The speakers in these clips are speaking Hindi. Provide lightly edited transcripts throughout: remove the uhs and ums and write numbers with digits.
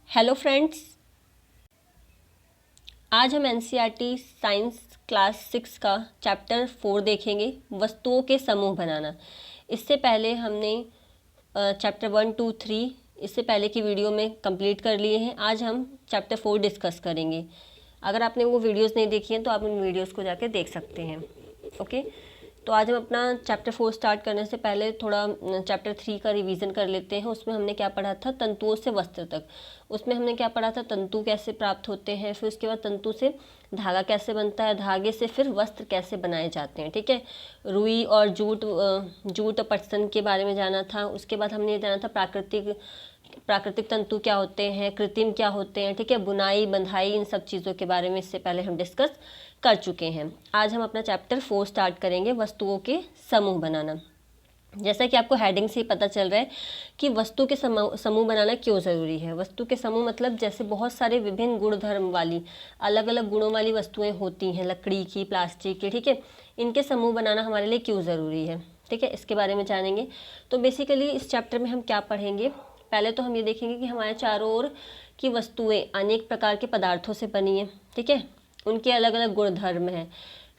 हेलो फ्रेंड्स, आज हम एनसीईआरटी साइंस क्लास 6 का चैप्टर 4 देखेंगे, वस्तुओं के समूह बनाना। इससे पहले हमने चैप्टर 1, 2, 3 इससे पहले की वीडियो में कंप्लीट कर लिए हैं। आज हम चैप्टर 4 डिस्कस करेंगे। अगर आपने वो वीडियोस नहीं देखी हैं तो आप उन वीडियोस को जाके देख सकते हैं। ओके, तो आज हम अपना चैप्टर 4 स्टार्ट करने से पहले थोड़ा चैप्टर 3 का रिवीजन कर लेते हैं। उसमें हमने क्या पढ़ा था, तंतुओं से वस्त्र तक। उसमें हमने क्या पढ़ा था, तंतु कैसे प्राप्त होते हैं, फिर उसके बाद तंतु से धागा कैसे बनता है, धागे से फिर वस्त्र कैसे बनाए जाते हैं। ठीक है, रुई और जूट और पटसन के बारे में जाना था। उसके बाद हमने ये जाना था प्राकृतिक तंतु क्या होते हैं, कृत्रिम क्या होते हैं। ठीक है, बुनाई, बंधाई, इन सब चीज़ों के बारे में इससे पहले हम डिस्कस कर चुके हैं। आज हम अपना चैप्टर 4 स्टार्ट करेंगे, वस्तुओं के समूह बनाना। जैसा कि आपको हेडिंग से ही पता चल रहा है कि वस्तु के समूह बनाना क्यों ज़रूरी है। वस्तु के समूह मतलब जैसे बहुत सारे विभिन्न गुण धर्म वाली, अलग अलग गुणों वाली वस्तुएं होती हैं, लकड़ी की, प्लास्टिक की। ठीक है, इनके समूह बनाना हमारे लिए क्यों ज़रूरी है। ठीक है, इसके बारे में जानेंगे। तो बेसिकली इस चैप्टर में हम क्या पढ़ेंगे, पहले तो हम ये देखेंगे कि हमारे चारों ओर की वस्तुएं अनेक प्रकार के पदार्थों से बनी हैं। ठीक है, उनके अलग अलग गुण धर्म हैं।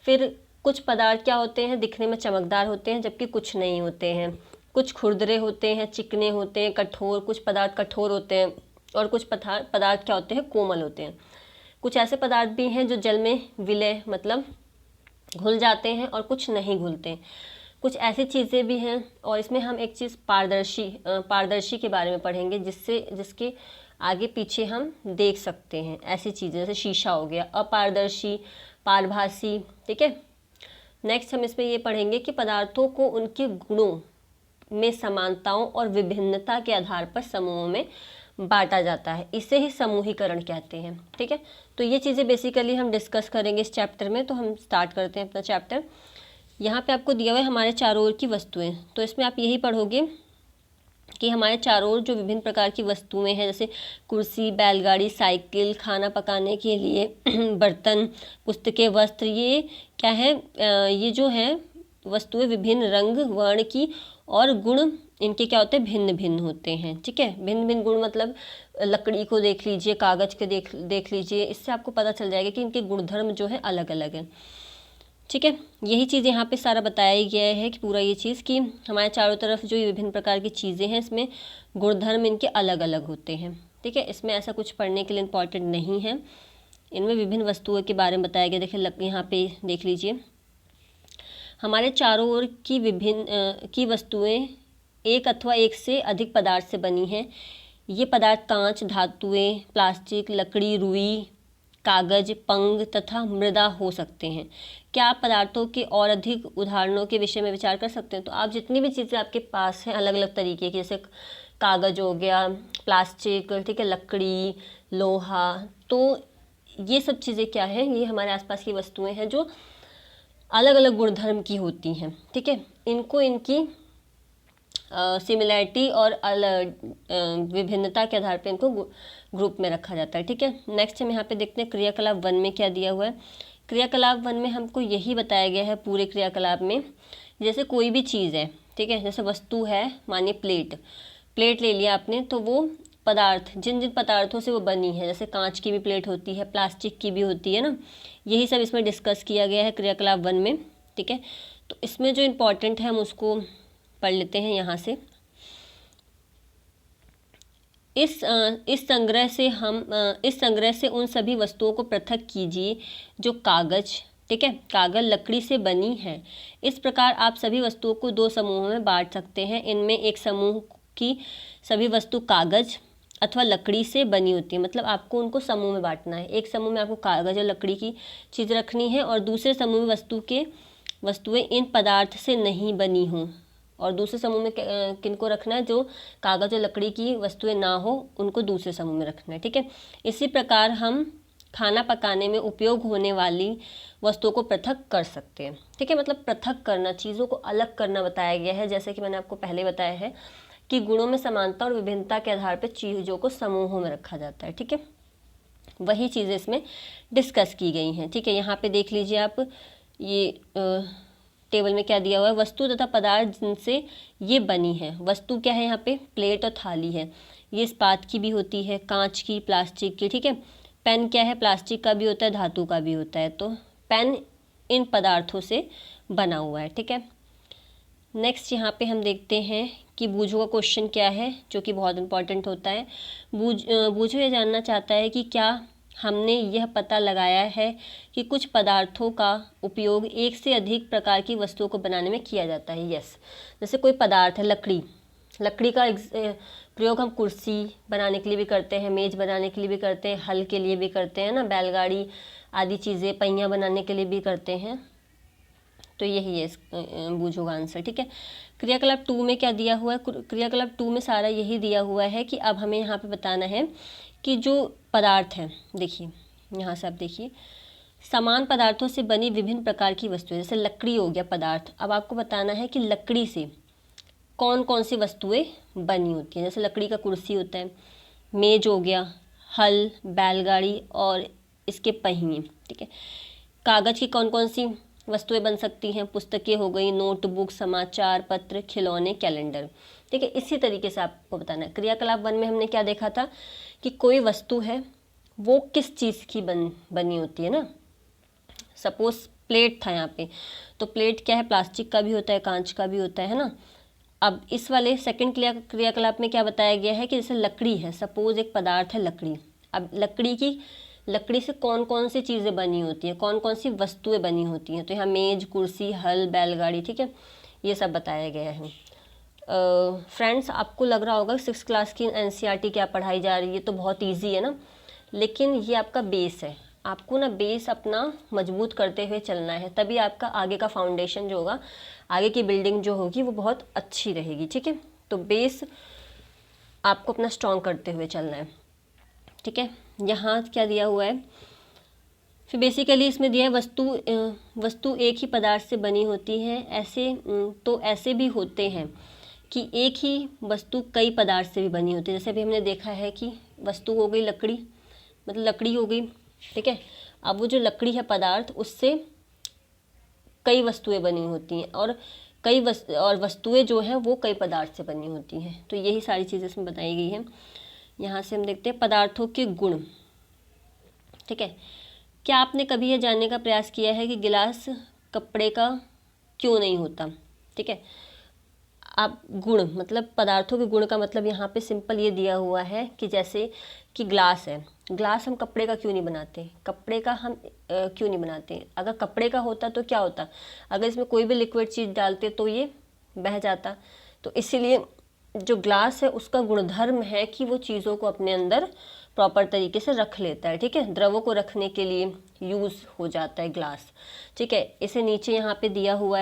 फिर कुछ पदार्थ क्या होते हैं, दिखने में चमकदार होते हैं जबकि कुछ नहीं होते हैं। कुछ खुरदरे होते हैं, चिकने होते हैं, कठोर, कुछ पदार्थ कठोर होते हैं और कुछ पदार्थ क्या होते हैं, कोमल होते हैं। कुछ ऐसे पदार्थ भी हैं जो जल में विलय मतलब घुल जाते हैं और कुछ नहीं घुलते। कुछ ऐसी चीज़ें भी हैं। और इसमें हम एक चीज़ पारदर्शी के बारे में पढ़ेंगे, जिसके आगे पीछे हम देख सकते हैं ऐसी चीज़ें, जैसे शीशा हो गया, अपारदर्शी, पारभासी। ठीक है, नेक्स्ट हम इसमें ये पढ़ेंगे कि पदार्थों को उनके गुणों में समानताओं और विभिन्नता के आधार पर समूहों में बांटा जाता है। इसे ही समूहीकरण कहते हैं। ठीक है, तो ये चीज़ें बेसिकली हम डिस्कस करेंगे इस चैप्टर में। तो हम स्टार्ट करते हैं अपना चैप्टर। यहाँ पे आपको दिया हुआ है हमारे चारों ओर की वस्तुएं। तो इसमें आप यही पढ़ोगे कि हमारे चारों ओर जो विभिन्न प्रकार की वस्तुएं हैं, जैसे कुर्सी, बैलगाड़ी, साइकिल, खाना पकाने के लिए बर्तन, पुस्तकें, वस्त्र, ये क्या है, ये जो है वस्तुएं विभिन्न रंग, वर्ण की और गुण इनके क्या होते हैं, भिन्न भिन्न होते हैं। ठीक है, भिन्न भिन्न गुण मतलब लकड़ी को देख लीजिए, कागज़ के देख लीजिए, इससे आपको पता चल जाएगा कि इनके गुणधर्म जो है अलग अलग हैं। ठीक है, यही चीज़ यहाँ पे सारा बताया गया है कि पूरा ये चीज़ कि हमारे चारों तरफ जो विभिन्न प्रकार की चीज़ें हैं, इसमें गुणधर्म इनके अलग अलग होते हैं। ठीक है, इसमें ऐसा कुछ पढ़ने के लिए इम्पॉर्टेंट नहीं है। इनमें विभिन्न वस्तुओं के बारे में बताया गया। देखिए यहाँ पे देख लीजिए, हमारे चारों ओर की विभिन्न की वस्तुएं एक अथवा एक से अधिक पदार्थ से बनी हैं। ये पदार्थ कांच, धातुएं, प्लास्टिक, लकड़ी, रुई, कागज, पंग तथा मृदा हो सकते हैं। क्या आप पदार्थों के और अधिक उदाहरणों के विषय में विचार कर सकते हैं? तो आप जितनी भी चीज़ें आपके पास हैं अलग अलग तरीके की, जैसे कागज हो गया, प्लास्टिक, ठीक है, लकड़ी, लोहा, तो ये सब चीज़ें क्या है, ये हमारे आसपास की वस्तुएं हैं जो अलग अलग गुणधर्म की होती हैं। ठीक है, इनको इनकी सिमिलैरिटी और विभिन्नता के आधार पर इनको ग्रुप में रखा जाता है। ठीक है, नेक्स्ट हम यहाँ पे देखते हैं क्रियाकलाप 1 में क्या दिया हुआ है। क्रियाकलाप 1 में हमको यही बताया गया है पूरे क्रियाकलाप में, जैसे कोई भी चीज़ है, ठीक है, जैसे वस्तु है, मानिए प्लेट ले लिया आपने, तो वो पदार्थ जिन जिन पदार्थों से वो बनी है, जैसे कांच की भी प्लेट होती है, प्लास्टिक की भी होती है ना, यही सब इसमें डिस्कस किया गया है क्रियाकलाप 1 में। ठीक है, तो इसमें जो इम्पोर्टेंट है हम उसको पढ़ लेते हैं यहाँ से। इस संग्रह से उन सभी वस्तुओं को पृथक कीजिए जो कागज, ठीक है, कागज, लकड़ी से बनी है। इस प्रकार आप सभी वस्तुओं को 2 समूहों में बांट सकते हैं। इनमें एक समूह की सभी वस्तु कागज अथवा लकड़ी से बनी होती है, मतलब आपको उनको समूह में बांटना है। एक समूह में आपको कागज और लकड़ी की चीज़ रखनी है और दूसरे समूह में वस्तुएं इन पदार्थ से नहीं बनी हों। और दूसरे समूह में किनको रखना है, जो कागज़ और लकड़ी की वस्तुएं ना हो उनको दूसरे समूह में रखना है। ठीक है, इसी प्रकार हम खाना पकाने में उपयोग होने वाली वस्तुओं को पृथक कर सकते हैं। ठीक है, मतलब पृथक करना, चीज़ों को अलग करना बताया गया है। जैसे कि मैंने आपको पहले बताया है कि गुणों में समानता और विभिन्नता के आधार पर चीज़ों को समूहों में रखा जाता है। ठीक है, वही चीज़ें इसमें डिस्कस की गई हैं। ठीक है, यहाँ पे देख लीजिए आप, ये टेबल में क्या दिया हुआ है, वस्तु तथा पदार्थ जिनसे ये बनी है। वस्तु क्या है, यहाँ पे प्लेट और थाली है। ये इस्पात की भी होती है, कांच की, प्लास्टिक की, ठीक है। पेन क्या है, प्लास्टिक का भी होता है, धातु का भी होता है। तो पेन इन पदार्थों से बना हुआ है, ठीक है। नेक्स्ट यहाँ पे हम देखते हैं कि बूझो का क्वेश्चन क्या है, जो कि बहुत इंपॉर्टेंट होता है। बूझो ये जानना चाहता है कि क्या हमने यह पता लगाया है कि कुछ पदार्थों का उपयोग एक से अधिक प्रकार की वस्तुओं को बनाने में किया जाता है। यस, जैसे कोई पदार्थ है, लकड़ी, लकड़ी का प्रयोग हम कुर्सी बनाने के लिए भी करते हैं, मेज बनाने के लिए भी करते हैं, हल के लिए भी करते हैं ना, बैलगाड़ी आदि चीज़ें, पहिया बनाने के लिए भी करते हैं। तो यही है बूझो का आंसर, ठीक है। क्रियाकलाप 2 में क्या दिया हुआ है, क्रियाकलाप 2 में सारा यही दिया हुआ है कि अब हमें यहाँ पे बताना है कि जो पदार्थ है, देखिए यहाँ से आप देखिए, समान पदार्थों से बनी विभिन्न प्रकार की वस्तुएं, जैसे लकड़ी हो गया पदार्थ। अब आपको बताना है कि लकड़ी से कौन कौन सी वस्तुएं बनी होती हैं। जैसे लकड़ी का कुर्सी होता है, मेज हो गया, हल, बैलगाड़ी और इसके पहिए, ठीक है। कागज़ की कौन कौन सी वस्तुएं बन सकती हैं, पुस्तकें हो गई, नोटबुक, समाचार पत्र, खिलौने, कैलेंडर, ठीक है। इसी तरीके से आपको बताना है। क्रियाकलाप 1 में हमने क्या देखा था कि कोई वस्तु है वो किस चीज़ की बनी होती है ना। सपोज प्लेट था यहाँ पे, तो प्लेट क्या है, प्लास्टिक का भी होता है, कांच का भी होता है ना। अब इस वाले सेकंड क्रियाकलाप में क्या बताया गया है कि जैसे लकड़ी है, सपोज एक पदार्थ है लकड़ी। अब लकड़ी से कौन कौन सी चीज़ें बनी होती हैं, कौन कौन सी वस्तुएं बनी होती हैं। तो यहाँ मेज, कुर्सी, हल, बैलगाड़ी, ठीक है, ये सब बताया गया है। फ्रेंड्स, आपको लग रहा होगा 6th क्लास की NCERT क्या पढ़ाई जा रही है, तो बहुत ईजी है ना, लेकिन ये आपका बेस है। आपको ना बेस अपना मजबूत करते हुए चलना है, तभी आपका आगे का फाउंडेशन जो होगा, आगे की बिल्डिंग जो होगी वो बहुत अच्छी रहेगी, ठीक है। तो बेस आपको अपना स्ट्रॉन्ग करते हुए चलना है, ठीक है। यहाँ क्या दिया हुआ है, फिर बेसिकली इसमें दिया है वस्तु एक ही पदार्थ से बनी होती है। ऐसे भी होते हैं कि एक ही वस्तु कई पदार्थ से भी बनी होती है। जैसे अभी हमने देखा है कि वस्तु हो गई लकड़ी, मतलब लकड़ी हो गई, ठीक है। अब वो जो लकड़ी है पदार्थ, उससे कई वस्तुएं बनी होती हैं, और वस्तुएं जो हैं वो कई पदार्थ से बनी होती हैं। तो यही सारी चीज़ें इसमें बताई गई हैं। यहाँ से हम देखते हैं पदार्थों के गुण, ठीक है। क्या आपने कभी यह जानने का प्रयास किया है कि गिलास कपड़े का क्यों नहीं होता, ठीक है। आप गुण मतलब पदार्थों के गुण का मतलब यहाँ पे सिंपल ये दिया हुआ है कि जैसे कि ग्लास है, ग्लास हम कपड़े का क्यों नहीं बनाते, कपड़े का हम क्यों नहीं बनाते। अगर कपड़े का होता तो क्या होता, अगर इसमें कोई भी लिक्विड चीज़ डालते तो ये बह जाता। तो इसीलिए जो ग्लास है उसका गुणधर्म है कि वो चीज़ों को अपने अंदर प्रॉपर तरीके से रख लेता है, ठीक है। द्रवों को रखने के लिए यूज़ हो जाता है ग्लास, ठीक है। इसे नीचे यहाँ पे दिया हुआ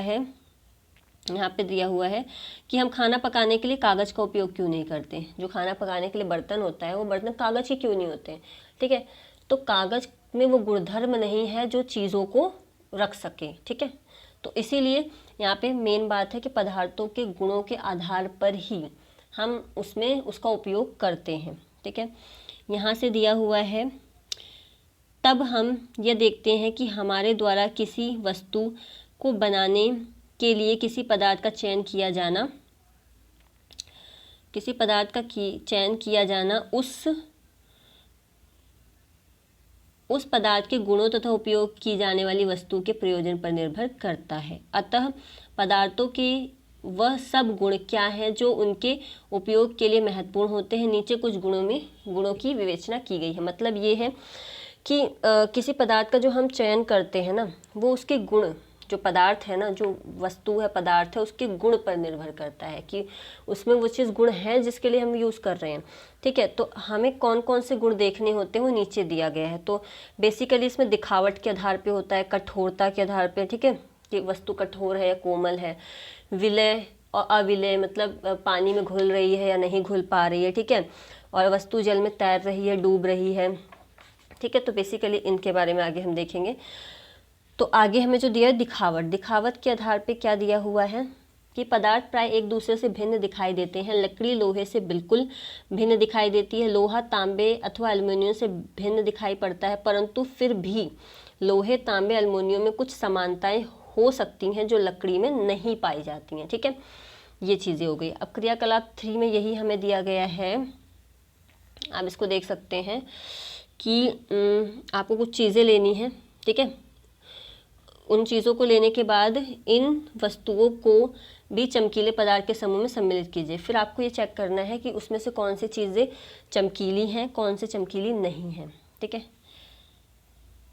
है कि हम खाना पकाने के लिए कागज़ का उपयोग क्यों नहीं करते। जो खाना पकाने के लिए बर्तन होता है वो बर्तन कागज़ के क्यों नहीं होते, ठीक है। तो कागज़ में वो गुणधर्म नहीं है जो चीज़ों को रख सके, ठीक है। तो इसीलिए यहाँ पे मेन बात है कि पदार्थों के गुणों के आधार पर ही हम उसमें उसका उपयोग करते हैं, ठीक है। यहाँ से दिया हुआ है, तब हम यह देखते हैं कि हमारे द्वारा किसी वस्तु को बनाने के लिए किसी पदार्थ का चयन किया जाना उस पदार्थ के गुणों तथा उपयोग की जाने वाली वस्तु के प्रयोजन पर निर्भर करता है। अतः पदार्थों के वह सब गुण क्या है जो उनके उपयोग के लिए महत्वपूर्ण होते हैं। नीचे कुछ गुणों की विवेचना की गई है। मतलब ये है कि किसी पदार्थ का जो हम चयन करते हैं ना, वो उसके गुण, जो पदार्थ है ना, जो वस्तु है, पदार्थ है, उसके गुण पर निर्भर करता है कि उसमें वो चीज़ गुण है जिसके लिए हम यूज़ कर रहे हैं, ठीक है। तो हमें कौन कौन से गुण देखने होते हैं वो नीचे दिया गया है। तो बेसिकली इसमें दिखावट के आधार पे होता है, कठोरता के आधार पे, ठीक है, कि वस्तु कठोर है या कोमल है। विलय और अविलय मतलब पानी में घुल रही है या नहीं घुल पा रही है, ठीक है। और वस्तु जल में तैर रही है, डूब रही है, ठीक है। तो बेसिकली इनके बारे में आगे हम देखेंगे। तो आगे हमें जो दिया है दिखावट के आधार पे क्या दिया हुआ है कि पदार्थ प्राय एक दूसरे से भिन्न दिखाई देते हैं। लकड़ी लोहे से बिल्कुल भिन्न दिखाई देती है, लोहा तांबे अथवा एल्युमिनियम से भिन्न दिखाई पड़ता है, परंतु फिर भी लोहे, तांबे, एल्युमिनियम में कुछ समानताएं हो सकती हैं जो लकड़ी में नहीं पाई जाती हैं, ठीक है। ये चीज़ें हो गई। अब क्रियाकलाप 3 में यही हमें दिया गया है आप इसको देख सकते हैं कि आपको कुछ चीज़ें लेनी है, ठीक है। उन चीज़ों को लेने के बाद इन वस्तुओं को भी चमकीले पदार्थ के समूह में सम्मिलित कीजिए। फिर आपको ये चेक करना है कि उसमें से कौन सी चीज़ें चमकीली हैं, कौन से चमकीली नहीं हैं, ठीक है।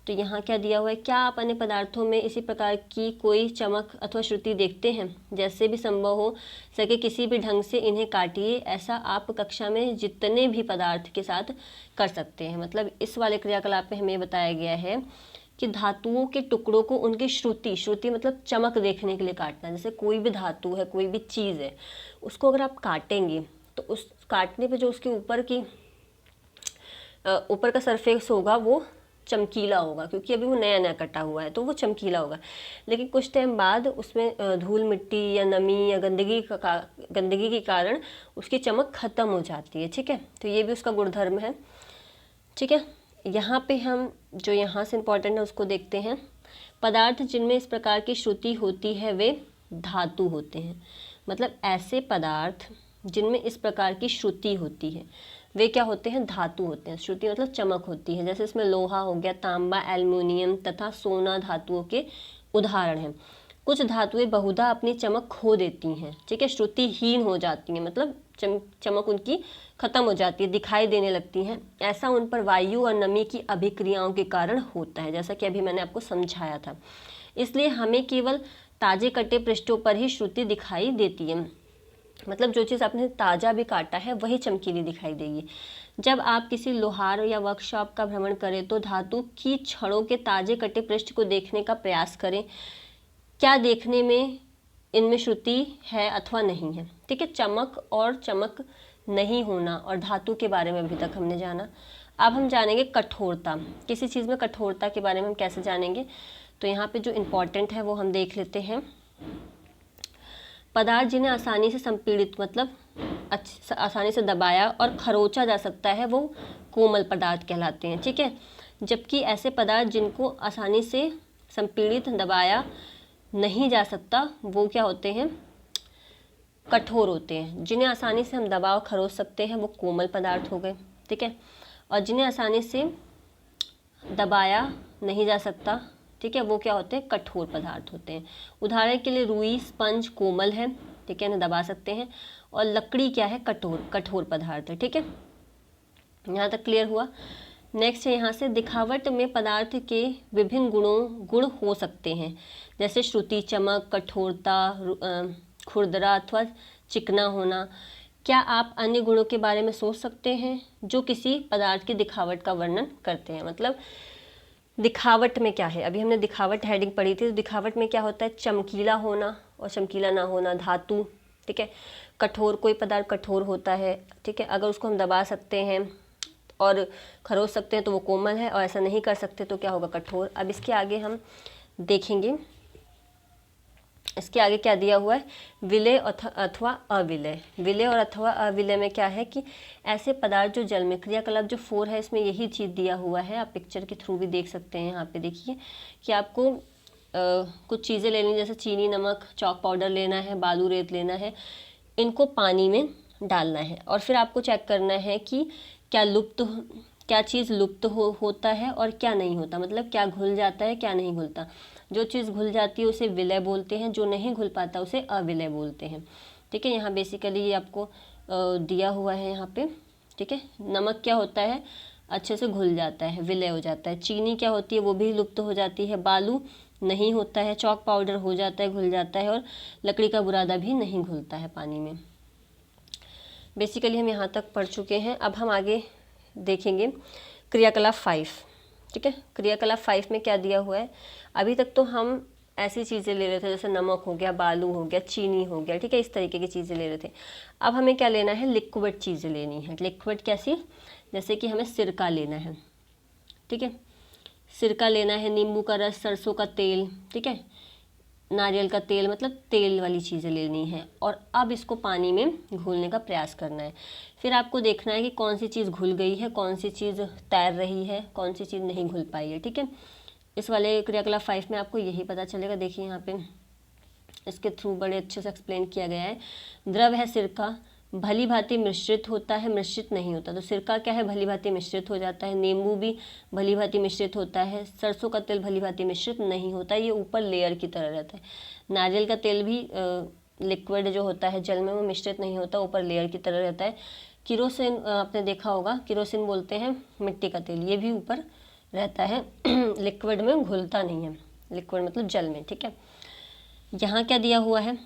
तो यहाँ क्या दिया हुआ है, क्या आप अन्य पदार्थों में इसी प्रकार की कोई चमक अथवा श्रुति देखते हैं? जैसे भी संभव हो सके किसी भी ढंग से इन्हें काटिए। ऐसा आप कक्षा में जितने भी पदार्थ के साथ कर सकते हैं। मतलब इस वाले क्रियाकलाप में हमें बताया गया है कि धातुओं के टुकड़ों को उनकी श्रुति मतलब चमक देखने के लिए काटना। जैसे कोई भी धातु है, कोई भी चीज़ है, उसको अगर आप काटेंगे तो उस काटने पे जो उसके ऊपर का सरफेस होगा वो चमकीला होगा, क्योंकि अभी वो नया नया कटा हुआ है तो वो चमकीला होगा। लेकिन कुछ टाइम बाद उसमें धूल मिट्टी या नमी या गंदगी के कारण उसकी चमक खत्म हो जाती है, ठीक है। तो ये भी उसका गुणधर्म है, ठीक है। यहाँ पे हम जो यहाँ से इम्पोर्टेंट है उसको देखते हैं। पदार्थ जिनमें इस प्रकार की श्रुति होती है वे धातु होते हैं। मतलब ऐसे पदार्थ जिनमें इस प्रकार की श्रुति होती है वे क्या होते हैं, धातु होते हैं। श्रुति मतलब चमक होती है। जैसे इसमें लोहा हो गया, तांबा, एल्युमिनियम तथा सोना धातुओं के उदाहरण हैं। कुछ धातुएं बहुधा अपनी चमक खो देती हैं, ठीक है, श्रुतिहीन हो जाती हैं, मतलब चमक उनकी खत्म हो जाती है, दिखाई देने लगती हैं। ऐसा उन पर वायु और नमी की अभिक्रियाओं के कारण होता है, जैसा कि अभी मैंने आपको समझाया था। इसलिए हमें केवल ताजे कटे पृष्ठों पर ही श्रुति दिखाई देती है। मतलब जो चीज़ आपने ताज़ा भी काटा है वही चमकीली दिखाई देगी। जब आप किसी लोहार या वर्कशॉप का भ्रमण करें तो धातु की छड़ों के ताजे कटे पृष्ठ को देखने का प्रयास करें। क्या देखने में इनमें श्रुति है अथवा नहीं है, ठीक है। चमक और चमक नहीं होना और धातु के बारे में अभी तक हमने जाना। अब हम जानेंगे कठोरता। किसी चीज़ में कठोरता के बारे में हम कैसे जानेंगे, तो यहाँ पे जो इम्पोर्टेंट है वो हम देख लेते हैं। पदार्थ जिन्हें आसानी से संपीड़ित मतलब आसानी से दबाया और खरोचा जा सकता है वो कोमल पदार्थ कहलाते हैं, ठीक है। जबकि ऐसे पदार्थ जिनको आसानी से संपीड़ित दबाया नहीं जा सकता वो क्या होते हैं, कठोर होते हैं। जिन्हें आसानी से हम दबाव खरोच सकते हैं वो कोमल पदार्थ हो गए, ठीक है। और जिन्हें आसानी से दबाया नहीं जा सकता, ठीक है, वो क्या होते हैं, कठोर पदार्थ होते हैं। उदाहरण के लिए रुई, स्पंज कोमल है, ठीक है, इन्हें दबा सकते हैं। और लकड़ी क्या है, कठोर पदार्थ है, ठीक है। यहाँ तक क्लियर हुआ। नेक्स्ट है यहाँ से, दिखावट में पदार्थ के विभिन्न गुण हो सकते हैं, जैसे श्रुति, चमक, कठोरता, खुरदरा अथवा चिकना होना। क्या आप अन्य गुणों के बारे में सोच सकते हैं जो किसी पदार्थ की दिखावट का वर्णन करते हैं? मतलब दिखावट में क्या है, अभी हमने दिखावट हेडिंग पढ़ी थी। तो दिखावट में क्या होता है, चमकीला होना और चमकीला ना होना, धातु, ठीक है। कठोर, कोई पदार्थ कठोर होता है, ठीक है, अगर उसको हम दबा सकते हैं और खरोच सकते हैं तो वो कोमल है, और ऐसा नहीं कर सकते तो क्या होगा, कठोर। अब इसके आगे हम देखेंगे, इसके आगे क्या दिया हुआ है, विलय अथवा अविलय। विलय और अथवा अविलय में क्या है कि ऐसे पदार्थ जो जल में, क्रियाकलाप जो 4 है इसमें यही चीज़ दिया हुआ है। आप पिक्चर के थ्रू भी देख सकते हैं। यहाँ पे देखिए कि आपको कुछ चीज़ें लेनी, जैसे चीनी, नमक, चॉक पाउडर लेना है, बालू, रेत लेना है, इनको पानी में डालना है और फिर आपको चेक करना है कि क्या चीज़ लुप्त होता है और क्या नहीं होता, मतलब क्या घुल जाता है, क्या नहीं घुलता। जो चीज़ घुल जाती है उसे विलय बोलते हैं, जो नहीं घुल पाता उसे अविलय बोलते हैं, ठीक है। यहाँ बेसिकली ये आपको दिया हुआ है यहाँ पे, ठीक है। नमक क्या होता है, अच्छे से घुल जाता है, विलय हो जाता है। चीनी क्या होती है, वो भी लुप्त हो जाती है। बालू नहीं होता है। चॉक पाउडर हो जाता है, घुल जाता है। और लकड़ी का बुरादा भी नहीं घुलता है पानी में। बेसिकली हम यहाँ तक पढ़ चुके हैं। अब हम आगे देखेंगे क्रियाकलाप 5, ठीक है। क्रियाकलाप 5 में क्या दिया हुआ है, अभी तक तो हम ऐसी चीज़ें ले रहे थे जैसे नमक हो गया, बालू हो गया, चीनी हो गया, ठीक है, इस तरीके की चीज़ें ले रहे थे। अब हमें क्या लेना है, लिक्विड चीज़ें लेनी है। लिक्विड कैसी, जैसे कि हमें सिरका लेना है, ठीक है, सिरका लेना है, नींबू का रस, सरसों का तेल, ठीक है, नारियल का तेल, मतलब तेल वाली चीज़ें लेनी है। और अब इसको पानी में घोलने का प्रयास करना है। फिर आपको देखना है कि कौन सी चीज़ घुल गई है, कौन सी चीज़ तैर रही है, कौन सी चीज़ नहीं घुल पाई है, ठीक है। इस वाले क्रियाकलाप 5 में आपको यही पता चलेगा। देखिए यहाँ पे इसके थ्रू बड़े अच्छे से एक्सप्लेन किया गया है। द्रव है सिरका, भली भांति मिश्रित होता है, मिश्रित नहीं होता। तो सिरका क्या है, भली भांति मिश्रित हो जाता है। नींबू भी भली भांति मिश्रित होता है। सरसों का तेल भली भांति मिश्रित नहीं होता, ये ऊपर लेयर की तरह रहता है। नारियल का तेल भी लिक्विड जो होता है जल में, वो मिश्रित नहीं होता, ऊपर लेयर की तरह रहता है। किरोसिन आपने देखा होगा, किरोसिन बोलते हैं मिट्टी का तेल, ये भी ऊपर रहता है लिक्विड में घुलता नहीं है, लिक्विड मतलब जल में, ठीक है। यहाँ क्या दिया हुआ है,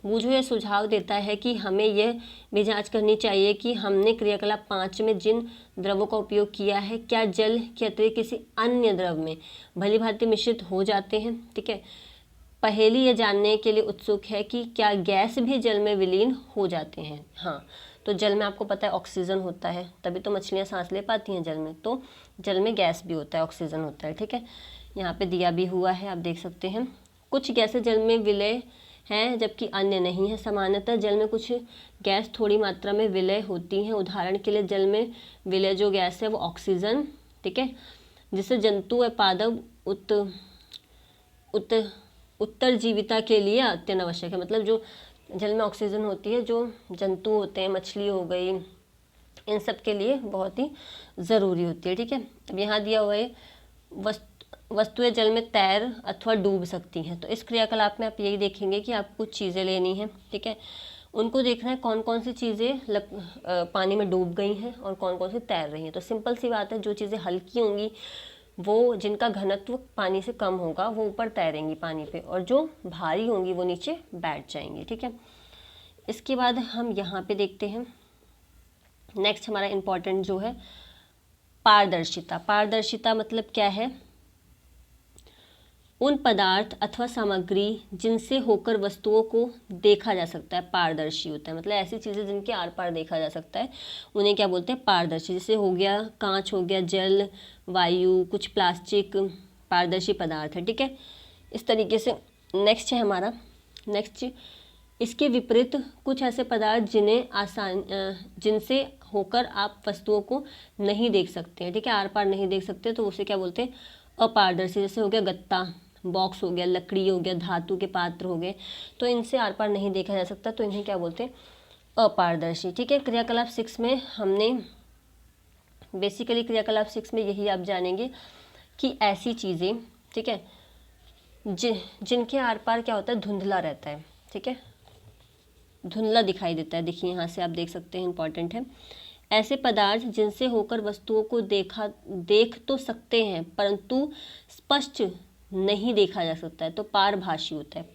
वो जो ये सुझाव देता है कि हमें यह भी जांच करनी चाहिए कि हमने क्रियाकलाप 5 में जिन द्रवों का उपयोग किया है, क्या जल के अतिरिक्त किसी अन्य द्रव में भली भांति मिश्रित हो जाते हैं, ठीक है। पहेली ये जानने के लिए उत्सुक है कि क्या गैस भी जल में विलीन हो जाते हैं। हाँ, तो जल में आपको पता है ऑक्सीजन होता है, तभी तो मछलियाँ सांस ले पाती हैं जल में, तो जल में गैस भी होता है, ऑक्सीजन होता है, ठीक है। यहाँ पे दिया भी हुआ है, आप देख सकते हैं। कुछ गैसें जल में विलय हैं जबकि अन्य नहीं है। सामान्यतः जल में कुछ गैस थोड़ी मात्रा में विलय होती हैं। उदाहरण के लिए जल में विलय जो गैस है वो ऑक्सीजन, ठीक है, जिसे जंतु व पादप उत्तरजीविता के लिए अत्यंत आवश्यक है। मतलब जो जल में ऑक्सीजन होती है, जो जंतु होते हैं, मछली हो गई, इन सब के लिए बहुत ही ज़रूरी होती है, ठीक है। अब यहाँ दिया हुआ है वस्तुएं जल में तैर अथवा डूब सकती हैं। तो इस क्रियाकलाप में आप यही देखेंगे कि आपको कुछ चीज़ें लेनी हैं, ठीक है। उनको देखना है कौन कौन सी चीज़ें पानी में डूब गई हैं और कौन कौन सी तैर रही हैं। तो सिंपल सी बात है, जो चीज़ें हल्की होंगी, वो जिनका घनत्व पानी से कम होगा, वो ऊपर तैरेंगी पानी पे, और जो भारी होंगी वो नीचे बैठ जाएंगी, ठीक है। इसके बाद हम यहाँ पे देखते हैं नेक्स्ट हमारा इम्पॉर्टेंट जो है पारदर्शिता। पारदर्शिता मतलब क्या है, उन पदार्थ अथवा सामग्री जिनसे होकर वस्तुओं को देखा जा सकता है, पारदर्शी होता है। मतलब ऐसी चीज़ें जिनके आर पार देखा जा सकता है, उन्हें क्या बोलते हैं, पारदर्शी। जैसे हो गया कांच, हो गया जल, वायु, कुछ प्लास्टिक, पारदर्शी पदार्थ है, ठीक है। इस तरीके से नेक्स्ट है हमारा, नेक्स्ट इसके विपरीत कुछ ऐसे पदार्थ जिनसे होकर आप वस्तुओं को नहीं देख सकते हैं, ठीक है, आर पार नहीं देख सकते, तो उसे क्या बोलते हैं, अपारदर्शी। जैसे हो गया गत्ता, बॉक्स हो गया, लकड़ी हो गया, धातु के पात्र हो गए, तो इनसे आर पार नहीं देखा जा सकता, तो इन्हें क्या बोलते हैं, अपारदर्शी, ठीक है। क्रियाकलाप 6 में हमने बेसिकली क्रियाकलाप 6 में यही आप जानेंगे कि ऐसी चीज़ें, ठीक है, जिनके आर पार क्या होता है, धुंधला रहता है, ठीक है, धुंधला दिखाई देता है। देखिए यहाँ से आप देख सकते हैं, इंपॉर्टेंट है। ऐसे पदार्थ जिनसे होकर वस्तुओं को देख तो सकते हैं परंतु स्पष्ट नहीं देखा जा सकता है, तो पारभाषी होता है।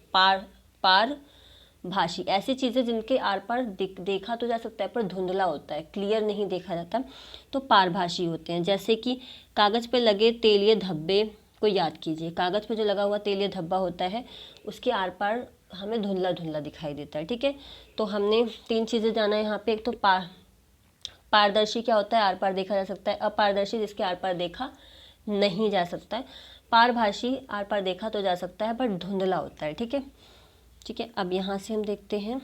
पारभाषी ऐसी चीज़ें जिनके आर पार देखा तो जा सकता है पर धुंधला होता है, क्लियर नहीं देखा जाता, तो पारभाषी होते हैं। जैसे कि कागज़ पे लगे तेलीय धब्बे को याद कीजिए। कागज़ पे जो लगा हुआ तेलीय धब्बा होता है, उसके आर पार हमें धुंधला धुंधला दिखाई देता है, ठीक है। तो हमने 3 चीज़ें जाना है यहाँ पे। एक तो पारदर्शी क्या होता है, आर पार देखा जा सकता है। अपारदर्शी जिसके आर पार देखा नहीं जा सकता है। पारभाषी आर पार देखा तो जा सकता है पर धुंधला होता है, ठीक है, ठीक है। अब यहाँ से हम देखते हैं,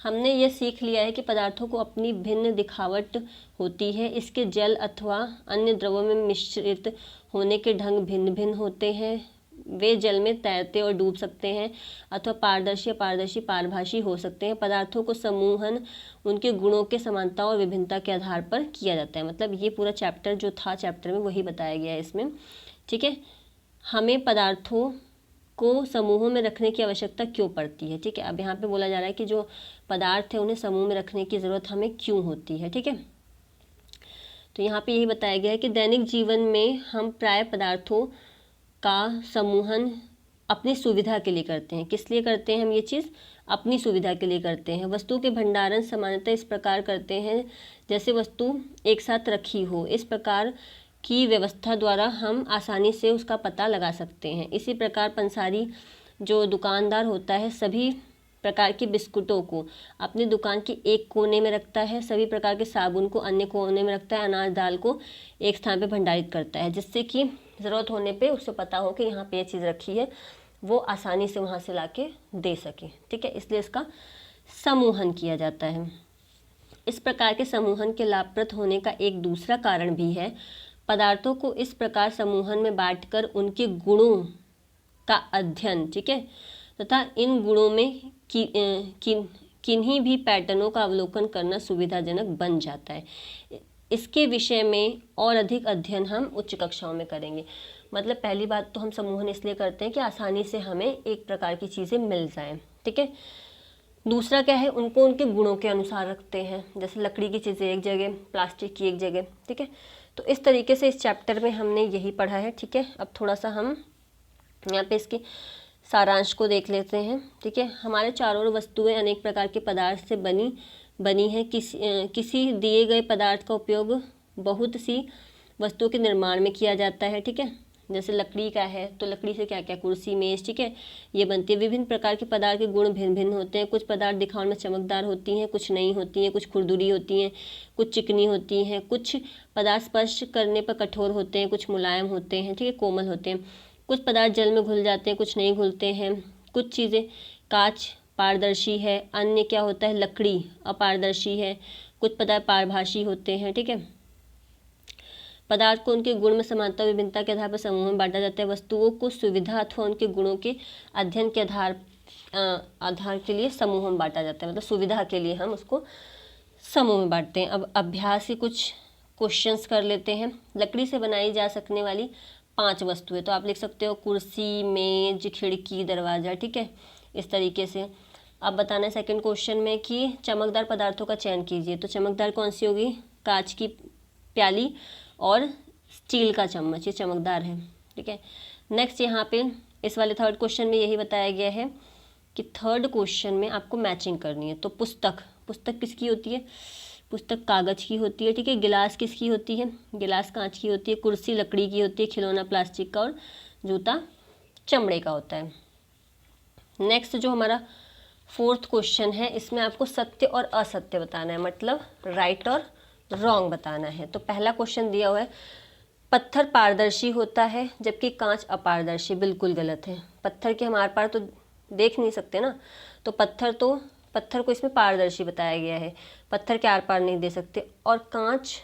हमने ये सीख लिया है कि पदार्थों को अपनी भिन्न दिखावट होती है। इसके जल अथवा अन्य द्रवों में मिश्रित होने के ढंग भिन्न भिन्न होते हैं। वे जल में तैरते और डूब सकते हैं अथवा पारदर्शी, अपारदर्शी, पारभाषी हो सकते हैं। पदार्थों को समूहन उनके गुणों के समानता और विभिन्नता के आधार पर किया जाता है। मतलब ये पूरा चैप्टर जो था चैप्टर में वही बताया गया है इसमें, ठीक है। हमें पदार्थों को समूहों में रखने की आवश्यकता क्यों पड़ती है, ठीक है। अब यहाँ पे बोला जा रहा है कि जो पदार्थ है उन्हें समूह में रखने की ज़रूरत हमें क्यों होती है, ठीक है। तो यहाँ पे यही बताया गया है कि दैनिक जीवन में हम प्राय पदार्थों का समूहन अपनी सुविधा के लिए करते हैं। किस लिए करते हैं हम ये चीज़, अपनी सुविधा के लिए करते हैं। वस्तु के भंडारण सामान्यतः इस प्रकार करते हैं जैसे वस्तु एक साथ रखी हो। इस प्रकार की व्यवस्था द्वारा हम आसानी से उसका पता लगा सकते हैं। इसी प्रकार पंसारी जो दुकानदार होता है सभी प्रकार के बिस्कुटों को अपनी दुकान के एक कोने में रखता है, सभी प्रकार के साबुन को अन्य कोने में रखता है, अनाज दाल को एक स्थान पर भंडारित करता है, जिससे कि ज़रूरत होने पे उसे पता हो कि यहाँ पे ये चीज़ रखी है, वो आसानी से वहाँ से लाके दे सके, ठीक है। इसलिए इसका समूहन किया जाता है। इस प्रकार के समूहन के लाभप्रद होने का एक दूसरा कारण भी है। पदार्थों को इस प्रकार समूहन में बांटकर उनके गुणों का अध्ययन, ठीक है, तथा इन गुणों में किन्हीं भी पैटर्नों का अवलोकन करना सुविधाजनक बन जाता है। इसके विषय में और अधिक अध्ययन हम उच्च कक्षाओं में करेंगे। मतलब पहली बात तो हम समूहन इसलिए करते हैं कि आसानी से हमें एक प्रकार की चीज़ें मिल जाएं, ठीक है। दूसरा क्या है, उनको उनके गुणों के अनुसार रखते हैं, जैसे लकड़ी की चीज़ें एक जगह, प्लास्टिक की एक जगह, ठीक है। तो इस तरीके से इस चैप्टर में हमने यही पढ़ा है, ठीक है। अब थोड़ा सा हम यहाँ पे इसके सारांश को देख लेते हैं, ठीक है। हमारे चारों ओर वस्तुएं अनेक प्रकार के पदार्थ से बनी है। किसी दिए गए पदार्थ का उपयोग बहुत सी वस्तुओं के निर्माण में किया जाता है, ठीक है। जैसे लकड़ी का है तो लकड़ी से क्या क्या, कुर्सी, मेज, ठीक है, ये बनती है। विभिन्न प्रकार के पदार्थ के गुण भिन्न भिन्न होते हैं। कुछ पदार्थ दिखाने में चमकदार होती हैं, कुछ नहीं होती हैं, कुछ खुरदुरी होती हैं, कुछ चिकनी होती हैं। कुछ पदार्थ स्पर्श करने पर कठोर होते हैं, कुछ मुलायम होते हैं, ठीक है, कोमल होते हैं। कुछ पदार्थ जल में घुल जाते हैं, कुछ नहीं घुलते हैं। कुछ चीज़ें कांच पारदर्शी है, अन्य क्या होता है, लकड़ी अपारदर्शी है। कुछ पदार्थ पारभासी होते हैं, ठीक है। पदार्थ को उनके गुण में समानता और विभिन्नता के आधार पर समूह में बांटा जाता है। वस्तुओं को सुविधा अथवा उनके गुणों के अध्ययन के आधार के लिए समूह में बांटा जाता है। मतलब सुविधा के लिए हम उसको समूह में बांटते हैं। अब अभ्यास के कुछ क्वेश्चंस कर लेते हैं। लकड़ी से बनाई जा सकने वाली 5 वस्तुएं, तो आप लिख सकते हो कुर्सी, मेज, खिड़की, दरवाज़ा, ठीक है, इस तरीके से। अब बताना है सेकंड क्वेश्चन में कि चमकदार पदार्थों का चयन कीजिए। तो चमकदार कौन सी होगी, कांच की प्याली और स्टील का चम्मच, ये चमकदार है, ठीक है। नेक्स्ट यहाँ पे इस वाले थर्ड क्वेश्चन में यही बताया गया है कि थर्ड क्वेश्चन में आपको मैचिंग करनी है। तो पुस्तक किसकी होती है, पुस्तक कागज की होती है, ठीक है। गिलास किसकी होती है, गिलास कांच की होती है। कुर्सी लकड़ी की होती है। खिलौना प्लास्टिक का और जूता चमड़े का होता है। नेक्स्ट जो हमारा फोर्थ क्वेश्चन है, इसमें आपको सत्य और असत्य बताना है, मतलब राइट और रॉन्ग बताना है। तो पहला क्वेश्चन दिया हुआ है, पत्थर पारदर्शी होता है जबकि कांच अपारदर्शी। बिल्कुल गलत है। पत्थर के हम आर पार तो देख नहीं सकते ना, तो पत्थर को इसमें पारदर्शी बताया गया है, पत्थर के आर पार नहीं दे सकते। और कांच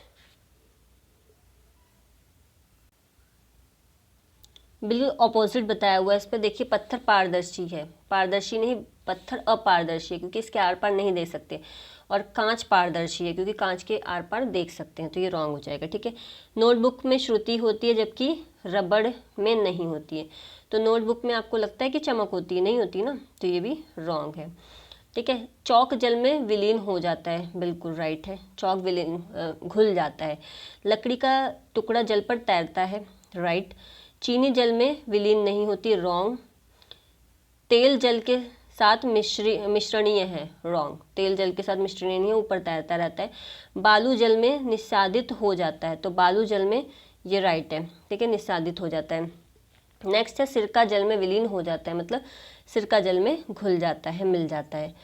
बिल्कुल ऑपोजिट बताया हुआ है इस पर। देखिए पत्थर पारदर्शी है, पारदर्शी नहीं, पत्थर अपारदर्शी है क्योंकि इसके आर पार नहीं देख सकते। और कांच पारदर्शी है क्योंकि कांच के आर पार देख सकते हैं, तो ये रॉन्ग हो जाएगा, ठीक है। नोटबुक में श्रुति होती है जबकि रबड़ में नहीं होती है। तो नोटबुक में आपको लगता है कि चमक होती है, नहीं होती ना, तो ये भी रॉन्ग है, ठीक है। चौक जल में विलीन हो जाता है, बिल्कुल राइट है, चौक विलीन घुल जाता है। लकड़ी का टुकड़ा जल पर तैरता है, राइट। चीनी जल में विलीन नहीं होती, रॉन्ग। तेल जल के साथ मिश्रणीय है, रॉन्ग। तेल जल के साथ मिश्रणीय नहीं है, ऊपर तैरता रहता है। बालू जल में निस्सादित हो जाता है, तो बालू जल में, ये राइट है, ठीक है, निस्सादित हो जाता है। नेक्स्ट है सिरका जल में विलीन हो जाता है, मतलब सिरका जल में घुल जाता है, मिल जाता है।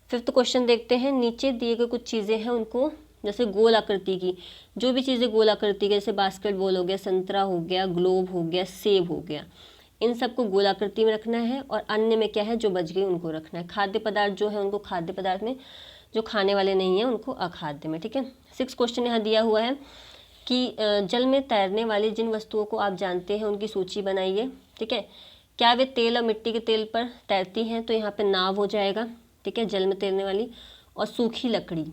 फिफ्थ क्वेश्चन देखते हैं। नीचे दिए गए कुछ चीज़ें हैं, उनको जैसे गोल आकृति की, जो भी चीज़ें गोल आकृति की, जैसे बास्केटबॉल हो गया, संतरा हो गया, ग्लोब हो गया, सेब हो गया, इन सबको गोल आकृति में रखना है। और अन्य में क्या है, जो बच गई उनको रखना है। खाद्य पदार्थ जो है उनको खाद्य पदार्थ में, जो खाने वाले नहीं हैं उनको अखाद्य में, ठीक है। 6 क्वेश्चन यहाँ दिया हुआ है कि जल में तैरने वाली जिन वस्तुओं को आप जानते हैं उनकी सूची बनाइए, ठीक है। क्या वे तेल और मिट्टी के तेल पर तैरती हैं, तो यहाँ पे नाव हो जाएगा, ठीक है, जल में तैरने वाली। और सूखी लकड़ी,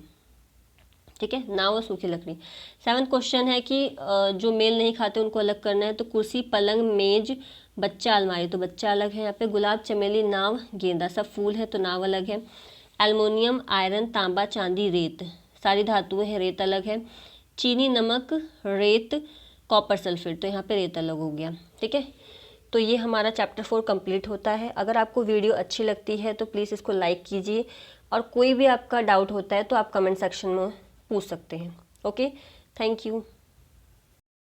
ठीक है, नाव और सूखी लकड़ी। 7 क्वेश्चन है कि जो मेल नहीं खाते उनको अलग करना है। तो कुर्सी, पलंग, मेज, बच्चा, अलमारी, तो बच्चा अलग है यहाँ पे। गुलाब, चमेली, नाव, गेंदा, सब फूल है तो नाव अलग है। एल्युमिनियम, आयरन, तांबा, चांदी, रेत, सारी धातुएं हैं, रेत अलग है। चीनी, नमक, रेत, कॉपर सल्फेट, तो यहाँ पे रेत अलग हो गया, ठीक है। तो ये हमारा चैप्टर 4 कंप्लीट होता है। अगर आपको वीडियो अच्छी लगती है तो प्लीज़ इसको लाइक कीजिए, और कोई भी आपका डाउट होता है तो आप कमेंट सेक्शन में पूछ सकते हैं। Okay, thank you.